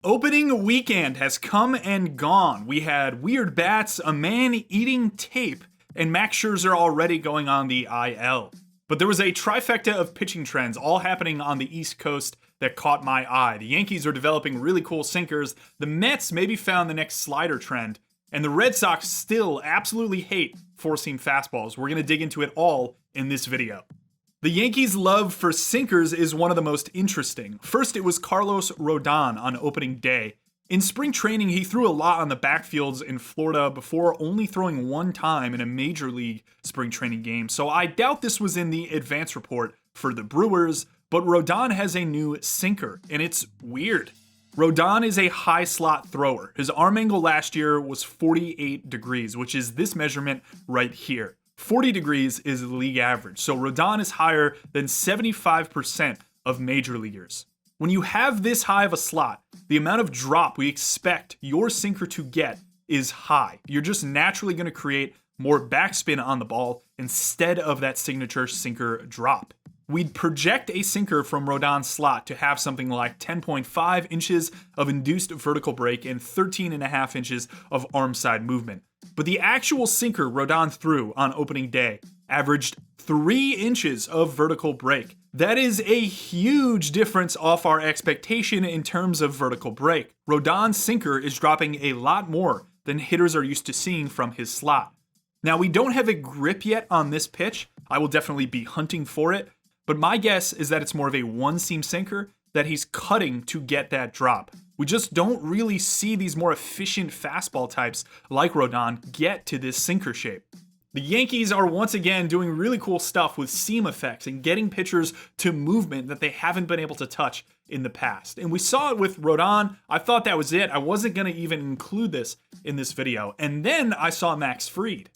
Opening weekend has come and gone. We had weird bats, a man eating tape, and Max Scherzer already going on the IL. But there was a trifecta of pitching trends all happening on the East Coast that caught my eye. The Yankees are developing really cool sinkers, the Mets maybe found the next slider trend, and the Red Sox still absolutely hate four-seam fastballs. We're going to dig into it all in this video. The Yankees' love for sinkers is one of the most interesting. First, it was Carlos Rodon on opening day. In spring training, he threw a lot on the backfields in Florida before only throwing one time in a major league spring training game, so I doubt this was in the advance report for the Brewers, but Rodon has a new sinker, and it's weird. Rodon is a high slot thrower. His arm angle last year was 48 degrees, which is this measurement right here. 40 degrees is the league average, so Rodon is higher than 75% of major leaguers. When you have this high of a slot, the amount of drop we expect your sinker to get is high. You're just naturally going to create more backspin on the ball instead of that signature sinker drop. We'd project a sinker from Rodon's slot to have something like 10.5 inches of induced vertical break and 13.5 inches of arm side movement. But the actual sinker Rodon threw on opening day averaged 3 inches of vertical break. That is a huge difference off our expectation in terms of vertical break. Rodon's sinker is dropping a lot more than hitters are used to seeing from his slot. Now, we don't have a grip yet on this pitch. I will definitely be hunting for it. But my guess is that it's more of a one-seam sinker that he's cutting to get that drop. We just don't really see these more efficient fastball types like Rodon get to this sinker shape. The Yankees are once again doing really cool stuff with seam effects and getting pitchers to movement that they haven't been able to touch in the past. And we saw it with Rodon. I thought that was it. I wasn't going to even include this in this video. And then I saw Max Fried.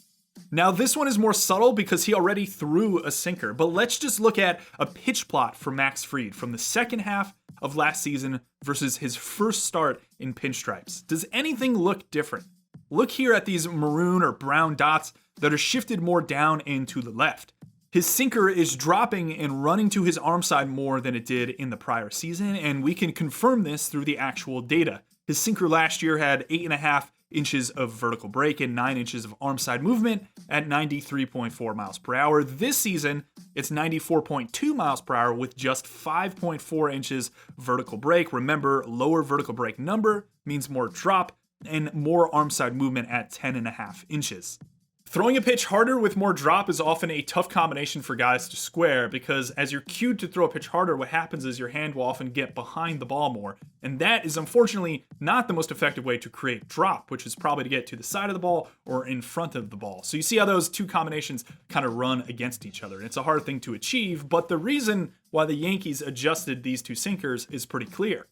Now, this one is more subtle because he already threw a sinker, but let's just look at a pitch plot for Max Fried from the second half of last season versus his first start in pinstripes. Does anything look different? Look here at these maroon or brown dots that are shifted more down and to the left. His sinker is dropping and running to his arm side more than it did in the prior season, and we can confirm this through the actual data. His sinker last year had 8.5 inches of vertical break and 9 inches of arm side movement at 93.4 miles per hour. This season, it's 94.2 miles per hour with just 5.4 inches vertical break. Remember, lower vertical break number means more drop and more arm side movement at 10.5 inches. Throwing a pitch harder with more drop is often a tough combination for guys to square because as you're cued to throw a pitch harder, what happens is your hand will often get behind the ball more. And that is unfortunately not the most effective way to create drop, which is probably to get to the side of the ball or in front of the ball. So you see how those two combinations kind of run against each other. And it's a hard thing to achieve, but the reason why the Yankees adjusted these two sinkers is pretty clear.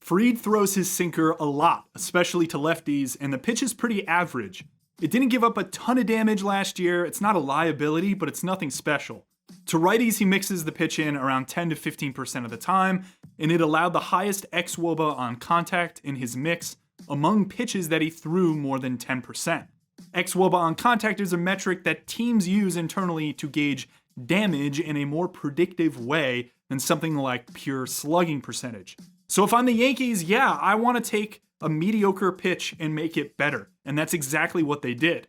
Fried throws his sinker a lot, especially to lefties, and the pitch is pretty average. It didn't give up a ton of damage last year. It's not a liability, but it's nothing special. To righties, he mixes the pitch in around 10 to 15% of the time, and it allowed the highest xwOBA on contact in his mix among pitches that he threw more than 10%. xwOBA on contact is a metric that teams use internally to gauge damage in a more predictive way than something like pure slugging percentage. So if I'm the Yankees, yeah, I want to take a mediocre pitch and make it better. And that's exactly what they did.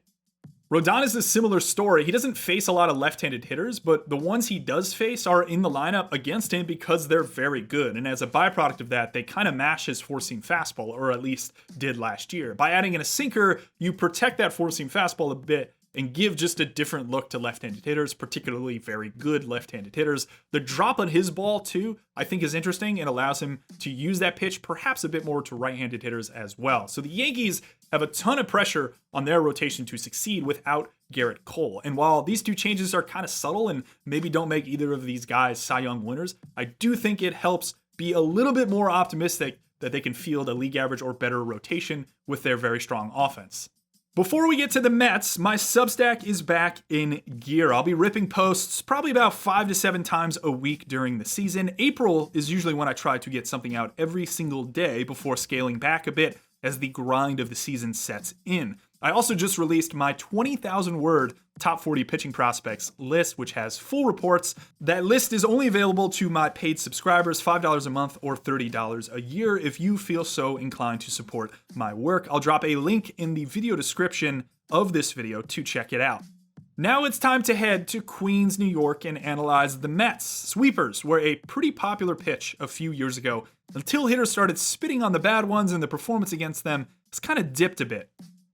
Rodon is a similar story. He doesn't face a lot of left-handed hitters, but the ones he does face are in the lineup against him because they're very good. And as a byproduct of that, they kind of mash his four-seam fastball, or at least did last year. By adding in a sinker, you protect that four-seam fastball a bit and give just a different look to left-handed hitters, particularly very good left-handed hitters. The drop on his ball, too, I think is interesting and allows him to use that pitch perhaps a bit more to right-handed hitters as well. So the Yankees have a ton of pressure on their rotation to succeed without Garrett Cole. And while these two changes are kind of subtle and maybe don't make either of these guys Cy Young winners, I do think it helps be a little bit more optimistic that they can field a league average or better rotation with their very strong offense. Before we get to the Mets, my Substack is back in gear. I'll be ripping posts probably about 5 to 7 times a week during the season. April is usually when I try to get something out every single day before scaling back a bit as the grind of the season sets in. I also just released my 20,000 word top 40 pitching prospects list, which has full reports. That list is only available to my paid subscribers, $5 a month or $30 a year if you feel so inclined to support my work. I'll drop a link in the video description of this video to check it out. Now it's time to head to Queens, New York and analyze the Mets. Sweepers were a pretty popular pitch a few years ago until hitters started spitting on the bad ones and the performance against them has kind of dipped a bit.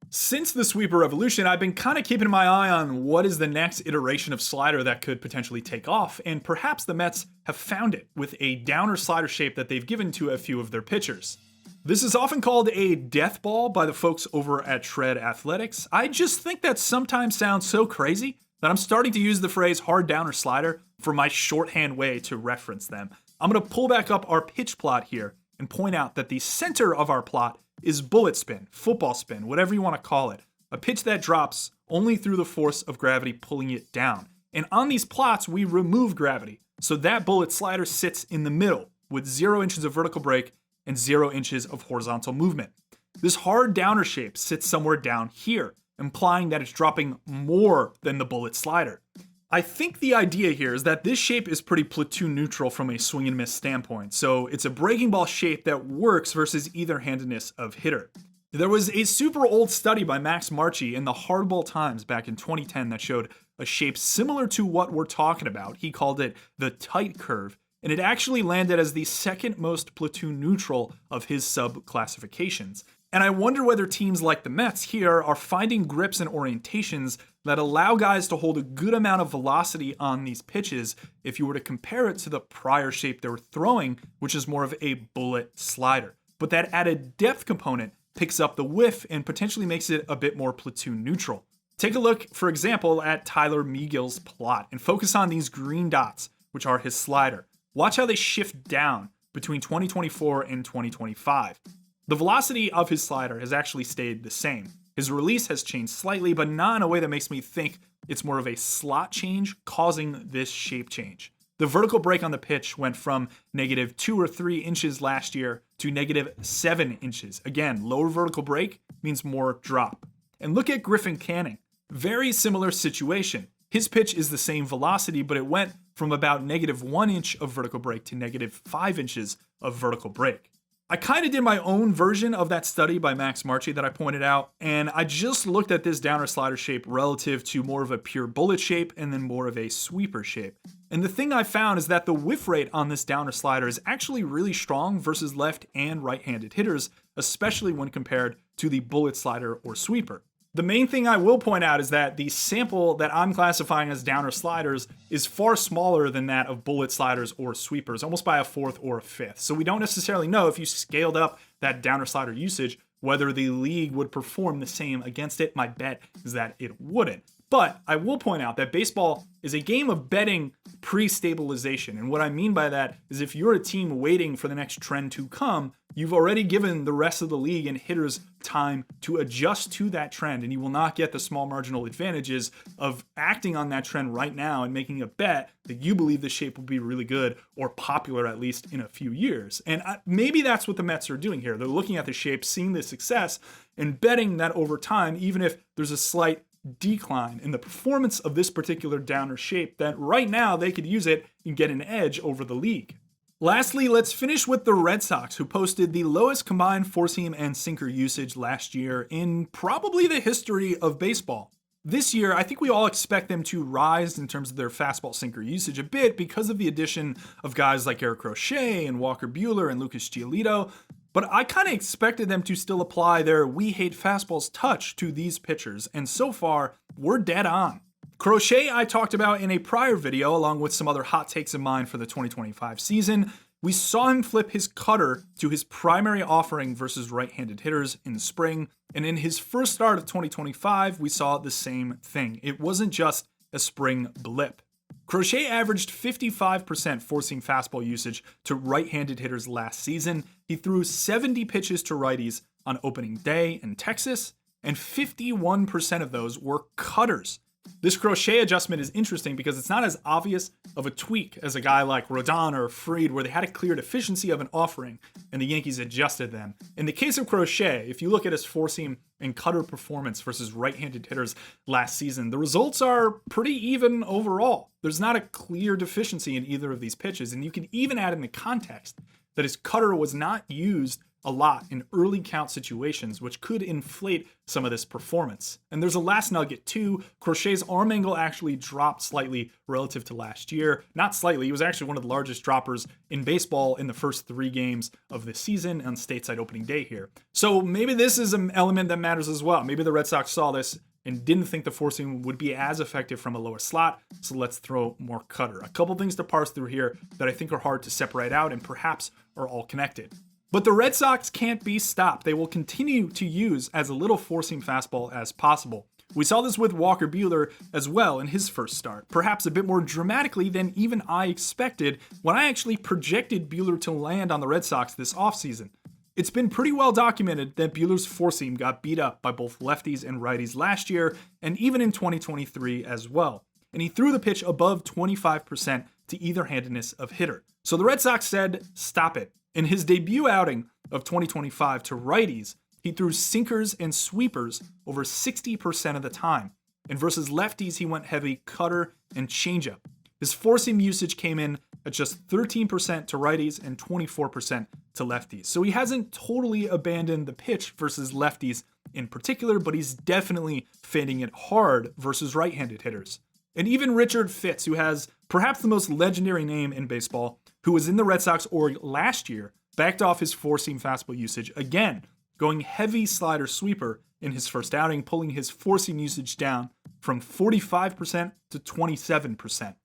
Since the sweeper revolution, I've been kind of keeping my eye on what is the next iteration of slider that could potentially take off, and perhaps the Mets have found it with a downer slider shape that they've given to a few of their pitchers. This is often called a death ball by the folks over at Shred Athletics. I just think that sometimes sounds so crazy that I'm starting to use the phrase hard downer slider for my shorthand way to reference them. I'm going to pull back up our pitch plot here and point out that the center of our plot is bullet spin, football spin, whatever you want to call it. A pitch that drops only through the force of gravity pulling it down. And on these plots, we remove gravity. So that bullet slider sits in the middle with 0 inches of vertical break and 0 inches of horizontal movement. This hard downer shape sits somewhere down here, implying that it's dropping more than the bullet slider. I think the idea here is that this shape is pretty platoon neutral from a swing and miss standpoint, so it's a breaking ball shape that works versus either-handedness of hitter. There was a super old study by Max Marchi in the Hardball Times back in 2010 that showed a shape similar to what we're talking about. He called it the tight curve, and it actually landed as the second most platoon neutral of his sub-classifications. And I wonder whether teams like the Mets here are finding grips and orientations that allow guys to hold a good amount of velocity on these pitches if you were to compare it to the prior shape they were throwing, which is more of a bullet slider. But that added depth component picks up the whiff and potentially makes it a bit more platoon neutral. Take a look, for example, at Tylor Megill's plot and focus on these green dots, which are his slider. Watch how they shift down between 2024 and 2025. The velocity of his slider has actually stayed the same. His release has changed slightly, but not in a way that makes me think it's more of a slot change causing this shape change. The vertical break on the pitch went from -2 or 3 inches last year to -7 inches. Again, lower vertical break means more drop. And look at Griffin canning. Very similar situation. His pitch is the same velocity, but it went from about -1 inch of vertical break to -5 inches of vertical break. I kind of did my own version of that study by Max Marchi that I pointed out, and I just looked at this downer slider shape relative to more of a pure bullet shape and then more of a sweeper shape. And the thing I found is that the whiff rate on this downer slider is actually really strong versus left and right-handed hitters, especially when compared to the bullet slider or sweeper. The main thing I will point out is that the sample that I'm classifying as downer sliders is far smaller than that of bullet sliders or sweepers, almost by a fourth or a fifth. So we don't necessarily know if you scaled up that downer slider usage, whether the league would perform the same against it. My bet is that it wouldn't. But I will point out that baseball is a game of betting pre-stabilization. And what I mean by that is if you're a team waiting for the next trend to come, you've already given the rest of the league and hitters time to adjust to that trend, and you will not get the small marginal advantages of acting on that trend right now and making a bet that you believe the shape will be really good or popular at least in a few years. And maybe that's what the Mets are doing here. They're looking at the shape, seeing the success, and betting that over time, even if there's a slight decline in the performance of this particular downer shape, that right now they could use it and get an edge over the league. Lastly, let's finish with the Red Sox, who posted the lowest combined four-seam and sinker usage last year in probably the history of baseball. This year, I think we all expect them to rise in terms of their fastball sinker usage a bit because of the addition of guys like Garrett Crochet and Walker Buehler and Lucas Giolito, but I kind of expected them to still apply their "we hate fastballs" touch to these pitchers, and so far, we're dead on. Crochet I talked about in a prior video, along with some other hot takes of mine for the 2025 season. We saw him flip his cutter to his primary offering versus right-handed hitters in the spring, and in his first start of 2025, we saw the same thing. It wasn't just a spring blip. Crochet averaged 55% four-seam fastball usage to right-handed hitters last season. He threw 70 pitches to righties on opening day in Texas, and 51% of those were cutters. This Crochet adjustment is interesting because it's not as obvious of a tweak as a guy like Rodon or Fried, where they had a clear deficiency of an offering and the Yankees adjusted them. In the case of Crochet, if you look at his four-seam and cutter performance versus right-handed hitters last season, the results are pretty even overall. There's not a clear deficiency in either of these pitches, and you can even add in the context that his cutter was not used a lot in early count situations, which could inflate some of this performance. And there's a last nugget too. Crochet's arm angle actually dropped slightly relative to last year. Not slightly, he was actually one of the largest droppers in baseball in the first 3 games of the season on stateside opening day here. So maybe this is an element that matters as well. Maybe the Red Sox saw this and didn't think the four-seam would be as effective from a lower slot, so let's throw more cutter. A couple things to parse through here that I think are hard to separate out and perhaps are all connected. But the Red Sox can't be stopped. They will continue to use as little four-seam fastball as possible. We saw this with Walker Buehler as well in his first start, perhaps a bit more dramatically than even I expected when I actually projected Buehler to land on the Red Sox this offseason. It's been pretty well documented that Buehler's four-seam got beat up by both lefties and righties last year, and even in 2023 as well. And he threw the pitch above 25% to either-handedness of hitter. So the Red Sox said, stop it. In his debut outing of 2025 to righties, he threw sinkers and sweepers over 60% of the time. And versus lefties, he went heavy cutter and changeup. His four-seam usage came in at just 13% to righties and 24% to lefties. So he hasn't totally abandoned the pitch versus lefties in particular, but he's definitely fading it hard versus right-handed hitters. And even Richard Fitz, who has perhaps the most legendary name in baseball, who was in the Red Sox org last year, backed off his four-seam fastball usage again, going heavy slider sweeper in his first outing, pulling his four-seam usage down from 45% to 27%.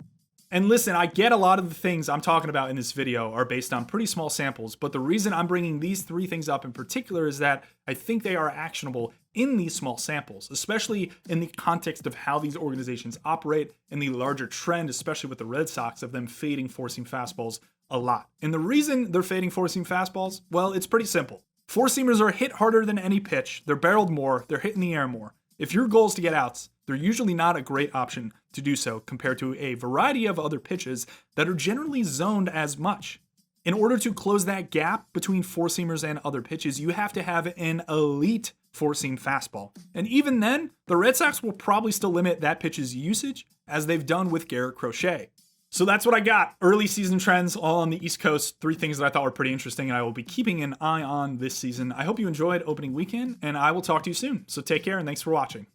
And listen, I get a lot of the things I'm talking about in this video are based on pretty small samples, but the reason I'm bringing these 3 things up in particular is that I think they are actionable in these small samples, especially in the context of how these organizations operate and the larger trend, especially with the Red Sox, of them fading four-seam fastballs a lot. And the reason they're fading four-seam fastballs, well, it's pretty simple. Four-seamers are hit harder than any pitch, they're barreled more, they're hit in the air more. If your goal is to get outs, they're usually not a great option to do so compared to a variety of other pitches that are generally zoned as much. In order to close that gap between four-seamers and other pitches, you have to have an elite four-seam fastball. And even then, the Red Sox will probably still limit that pitch's usage, as they've done with Garrett Crochet. So that's what I got. Early season trends, all on the East Coast. 3 things that I thought were pretty interesting and I will be keeping an eye on this season. I hope you enjoyed opening weekend, and I will talk to you soon. So take care and thanks for watching.